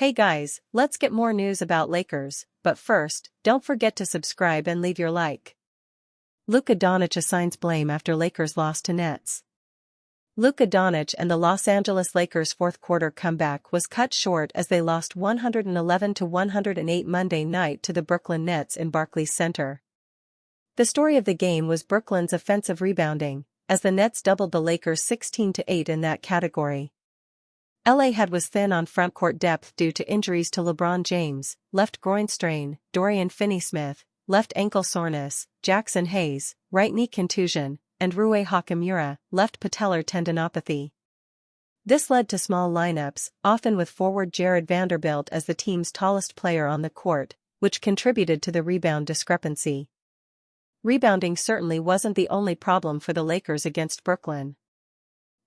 Hey guys, let's get more news about Lakers, but first, don't forget to subscribe and leave your like. Luka Doncic assigns blame after Lakers loss to Nets. Luka Doncic and the Los Angeles Lakers' fourth-quarter comeback was cut short as they lost 111-108 Monday night to the Brooklyn Nets in Barclays Center. The story of the game was Brooklyn's offensive rebounding, as the Nets doubled the Lakers 16-8 in that category. LA was thin on frontcourt depth due to injuries to LeBron James, left groin strain, Dorian Finney-Smith, left ankle soreness, Jackson Hayes, right knee contusion, and Rui Hachimura, left patellar tendinopathy. This led to small lineups, often with forward Jared Vanderbilt as the team's tallest player on the court, which contributed to the rebound discrepancy. Rebounding certainly wasn't the only problem for the Lakers against Brooklyn.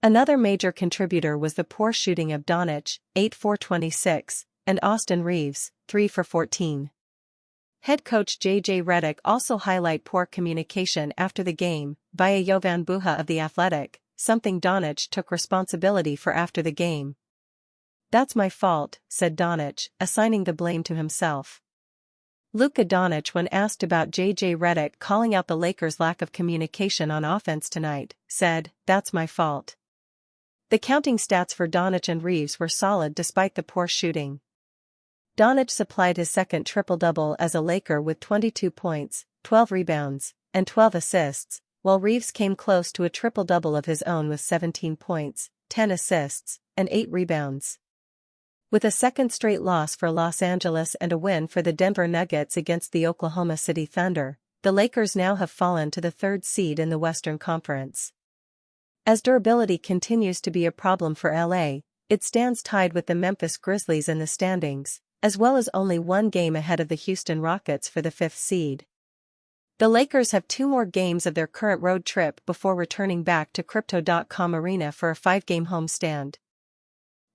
Another major contributor was the poor shooting of Doncic, 8 for 26, and Austin Reaves, 3 for 14. Head coach J.J. Redick also highlighted poor communication after the game, via Jovan Buha of The Athletic, something Doncic took responsibility for after the game. "That's my fault," said Doncic, assigning the blame to himself. Luka Doncic, when asked about J.J. Redick calling out the Lakers' lack of communication on offense tonight, said, "That's my fault." The counting stats for Doncic and Reaves were solid despite the poor shooting. Doncic supplied his second triple-double as a Laker with 22 points, 12 rebounds, and 12 assists, while Reaves came close to a triple-double of his own with 17 points, 10 assists, and 8 rebounds. With a second straight loss for Los Angeles and a win for the Denver Nuggets against the Oklahoma City Thunder, the Lakers now have fallen to the third seed in the Western Conference. As durability continues to be a problem for LA, it stands tied with the Memphis Grizzlies in the standings, as well as only one game ahead of the Houston Rockets for the fifth seed. The Lakers have 2 more games of their current road trip before returning back to Crypto.com Arena for a 5-game homestand.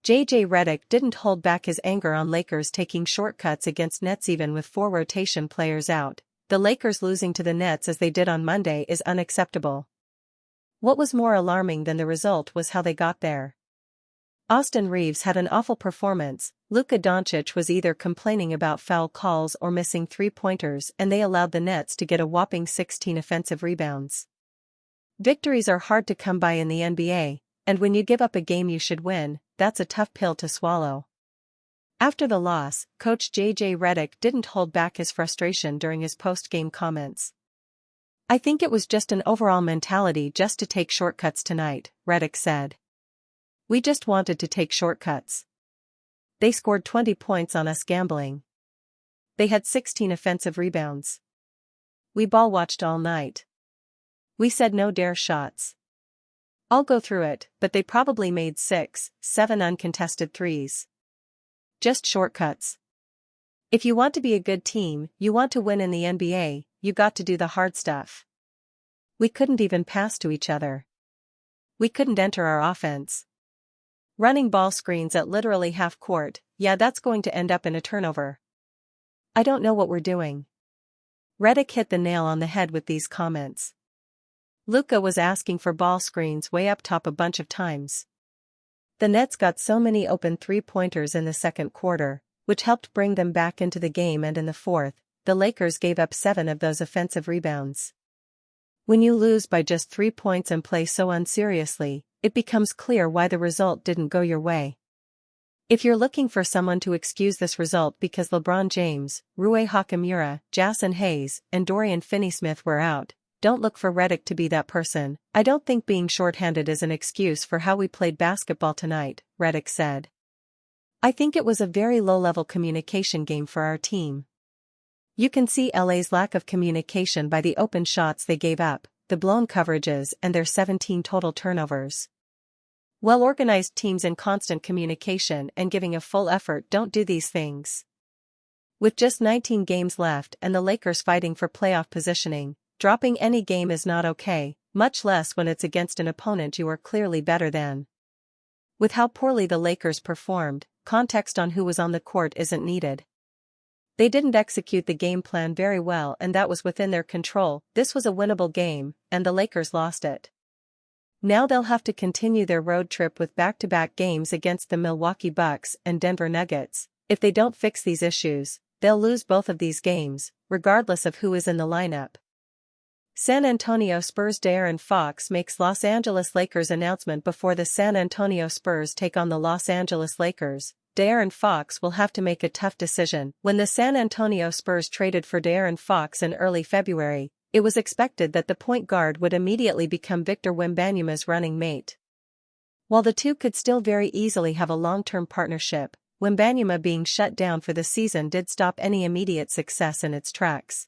J.J. Redick didn't hold back his anger on Lakers taking shortcuts against Nets even with 4 rotation players out. The Lakers losing to the Nets as they did on Monday is unacceptable. What was more alarming than the result was how they got there. Austin Reaves had an awful performance. Luka Doncic was either complaining about foul calls or missing 3-pointers, and they allowed the Nets to get a whopping 16 offensive rebounds. Victories are hard to come by in the NBA, and when you give up a game you should win, that's a tough pill to swallow. After the loss, coach J.J. Redick didn't hold back his frustration during his post-game comments. "I think it was just an overall mentality just to take shortcuts tonight," Redick said. "We just wanted to take shortcuts. They scored 20 points on us gambling. They had 16 offensive rebounds. We ball watched all night. We said no dare shots. I'll go through it, but they probably made 6, 7 uncontested threes. Just shortcuts. If you want to be a good team, you want to win in the NBA, you got to do the hard stuff. We couldn't even pass to each other. We couldn't enter our offense. Running ball screens at literally half court, yeah, that's going to end up in a turnover. I don't know what we're doing." Redick hit the nail on the head with these comments. Luka was asking for ball screens way up top a bunch of times. The Nets got so many open 3-pointers in the second quarter, which helped bring them back into the game, and in the fourth, the Lakers gave up 7 of those offensive rebounds. When you lose by just 3 points and play so unseriously, it becomes clear why the result didn't go your way. If you're looking for someone to excuse this result because LeBron James, Rui Hachimura, Jackson Hayes, and Dorian Finney-Smith were out, don't look for Redick to be that person. "I don't think being shorthanded is an excuse for how we played basketball tonight," Redick said. "I think it was a very low-level communication game for our team. You can see LA's lack of communication by the open shots they gave up, the blown coverages, and their 17 total turnovers. Well-organized teams in constant communication and giving a full effort don't do these things." With just 19 games left and the Lakers fighting for playoff positioning, dropping any game is not okay, much less when it's against an opponent you are clearly better than. With how poorly the Lakers performed, context on who was on the court isn't needed. They didn't execute the game plan very well, and that was within their control. This was a winnable game, and the Lakers lost it. Now they'll have to continue their road trip with back-to-back games against the Milwaukee Bucks and Denver Nuggets, If they don't fix these issues, they'll lose both of these games, regardless of who is in the lineup. San Antonio Spurs' De'Aaron Fox makes Los Angeles Lakers announcement before the San Antonio Spurs take on the Los Angeles Lakers. De'Aaron Fox will have to make a tough decision. When the San Antonio Spurs traded for De'Aaron Fox in early February, it was expected that the point guard would immediately become Victor Wembanyama's running mate. While the two could still very easily have a long-term partnership, Wembanyama being shut down for the season did stop any immediate success in its tracks.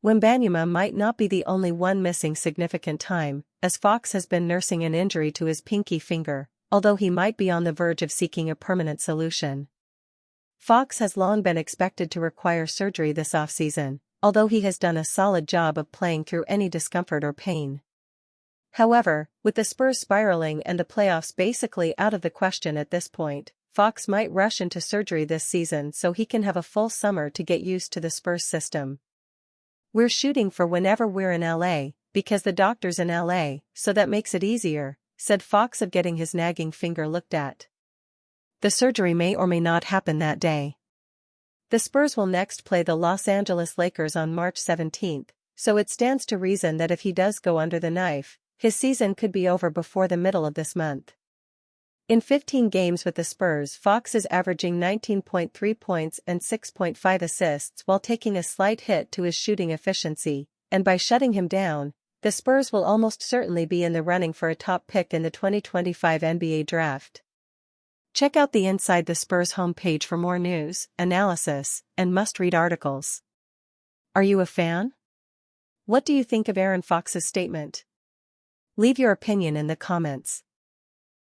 Wembanyama might not be the only one missing significant time, as Fox has been nursing an injury to his pinky finger, although he might be on the verge of seeking a permanent solution. Fox has long been expected to require surgery this offseason, although he has done a solid job of playing through any discomfort or pain. However, with the Spurs spiraling and the playoffs basically out of the question at this point, Fox might rush into surgery this season so he can have a full summer to get used to the Spurs system. "We're shooting for whenever we're in LA, because the doctor's in LA, so that makes it easier," said Fox of getting his nagging finger looked at. The surgery may or may not happen that day. The Spurs will next play the Los Angeles Lakers on March 17, so it stands to reason that if he does go under the knife, his season could be over before the middle of this month. In 15 games with the Spurs, Fox is averaging 19.3 points and 6.5 assists while taking a slight hit to his shooting efficiency, and by shutting him down, the Spurs will almost certainly be in the running for a top pick in the 2025 NBA Draft. Check out the Inside the Spurs homepage for more news, analysis, and must-read articles. Are you a fan? What do you think of Aaron Fox's statement? Leave your opinion in the comments.